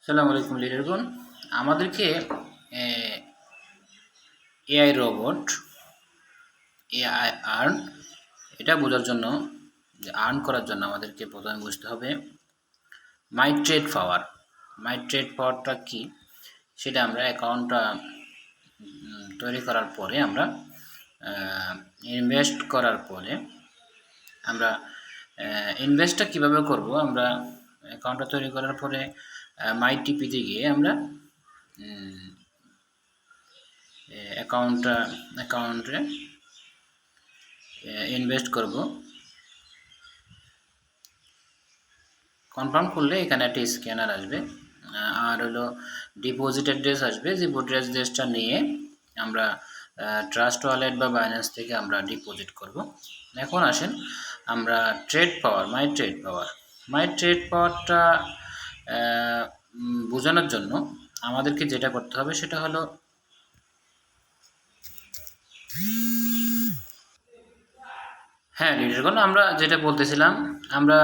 আসসালামু আলাইকুম লিডারগণ। আমাদেরকে এআই রোবট, এআই আর্ন, এটা বোঝার জন্য, যে আর্ন করার জন্য আমাদেরকে প্রথমে বুঝতে হবে মাই ট্রেড পাওয়ার। মাই ট্রেড পাওয়ারটা কী, সেটা আমরা অ্যাকাউন্টটা তৈরি করার পরে, আমরা ইনভেস্ট করার পরে, আমরা ইনভেস্টটা কীভাবে করব, আমরা অ্যাকাউন্টটা তৈরি করার পরে মাই টিপিতে গিয়ে আমরা অ্যাকাউন্টে ইনভেস্ট করব। কনফার্ম করলে এখানে একটা স্ক্যানার আসবে, আর হলো ডিপোজিট অ্যাড্রেস আসবে। ডিপোজিট অ্যাড্রেসটা নিয়ে আমরা ট্রাস্ট ওয়ালেট বা বাইন্যান্স থেকে আমরা ডিপোজিট করব। এখন আসেন আমরা ট্রেড পাওয়ার, মাই ট্রেড পাওয়ারটা বোঝানোর জন্য আমাদেরকে যেটা করতে হবে সেটা হলো লিডারগণ, আমরা যেটা বলতেছিলাম, আমরা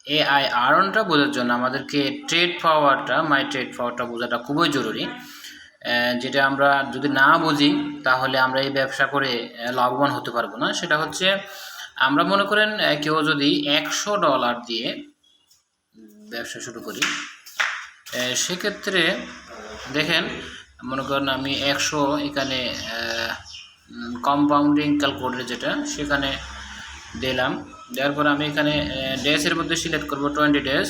এআই আর্নটা বোঝার জন্য আমাদেরকে ট্রেড পাওয়ারটা, মাই ট্রেড পাওয়ারটা বোঝাটা খুবই জরুরি। যেটা আমরা যদি না বুঝি তাহলে আমরা এই ব্যবসা করে লাভবান হতে পারবো না। সেটা হচ্ছে, আমরা মনে করেন কেউ যদি $100 দিয়ে ব্যবসা শুরু করি, সেক্ষেত্রে দেখেন, মনে করেন আমি 100 এখানে কম্পাউন্ডিং ক্যালকুলেটর যেটা, সেখানে দিলাম। দেওয়ার পর আমি এখানে ডেজের মধ্যে সিলেক্ট করব 20 ডেজ।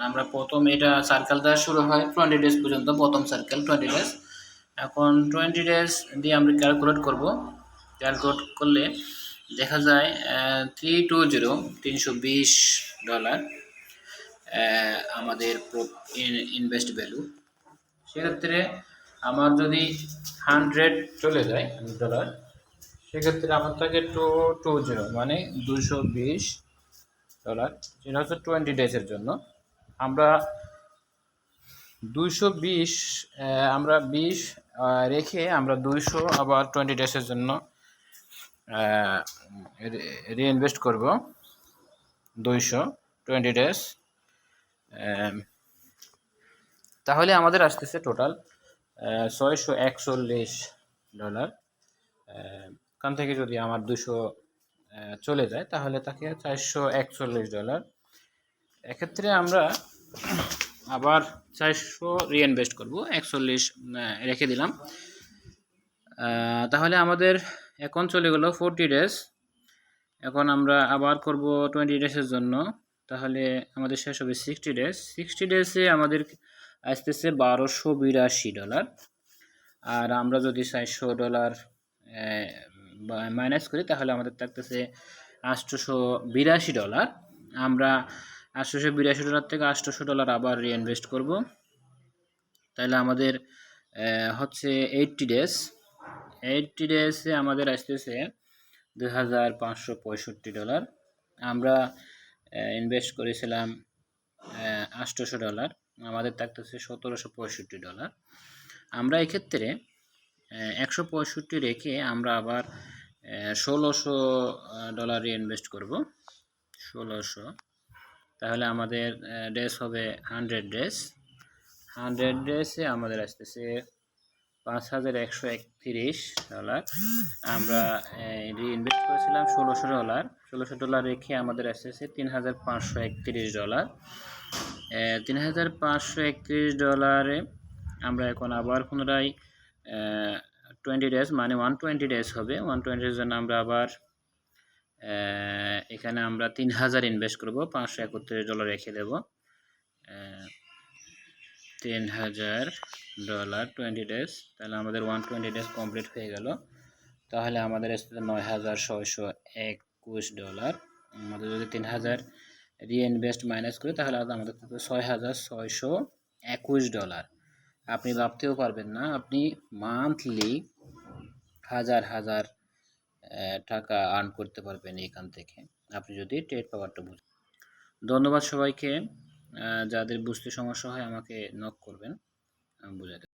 আমরা প্রথম এটা সার্কেল দেওয়া শুরু হয় 20 ডেজ পর্যন্ত, প্রথম সার্কেল 20 ডেজ। এখন 20 ডেজ দিয়ে আমরা ক্যালকুলেট করব। ক্যালকুলেট করলে দেখা যায় $320 আমাদের ইনভেস্ট ভ্যালু। সেক্ষেত্রে আমার যদি 100 চলে যায় $100, সেক্ষেত্রে আমার থাকে 220 মানে $220, যেটা হচ্ছে 20 ডেজের জন্য। আমরা 220 আমরা 20 রেখে আমরা 200 আবার 20 ডেজের জন্য রিইনভেস্ট করব। 20 ডেজ, তাহলে আমাদের আসতেছে টোটাল $641। এখান থেকে যদি আমার 200 চলে যায় তাহলে তাকে $441। এক্ষেত্রে আমরা আবার 400 রিইনভেস্ট করব, 41 রেখে দিলাম। তাহলে আমাদের এখন চলে গেল 40 ডেজ। এখন আমরা আবার করব 20 ডেজের জন্য, তাহলে আমাদের শেষ হবে 60 ডেজ। 60 ডেজে আমাদের আসতেছে $1282। আর আমরা যদি $400 মাইনাস করি তাহলে আমাদের থাকতেছে $882। আমরা $882 থেকে $800 আবার রিইনভেস্ট করব। তাহলে আমাদের হচ্ছে 80 ডেজ। 80 ডেজে আমাদের আসতেছে $2565। আমরা ইনভেস্ট করেছিলাম $800, আমাদের থাকতেছে $1765। আমরা এক্ষেত্রে 165 রেখে আমরা আবার $1600 ইনভেস্ট করব। 1600, তাহলে আমাদের ডেজ হবে 100 ডেজ। 100 ডেজে আমাদের আসতেছে $5131। আমরা রিইনভেস্ট করেছিলাম $1600। $1600 রেখে আমাদের আসতেছে $3531। $3531 আমরা এখন আবার পুনরায় 20 ডেজ মানে 120 ডেজ হবে। 120 ডেজের জন্য আমরা আবার এখানে আমরা 3000 ইনভেস্ট করব। $531 রেখে দেব। $3000 20 ডেজ, তাহলে আমাদের 120 ডেজ কমপ্লিট হয়ে গেল। তাহলে আমাদের আসছে $9621। আমাদের যদি 3000 রিইনভেস্ট মাইনাস করি তাহলে আমাদের $6621। আপনি ভাবতেও পারবেন না, আপনি মান্থলি হাজার হাজার টাকা আর্ন করতে পারবেন এখান থেকে, আপনি যদি ট্রেড পাওয়ারটা বুঝেন। ধন্যবাদ সবাইকে। যাদের বুঝতে সমস্যা হয় আমাকে নক করবেন, আমি বুঝাই দেব।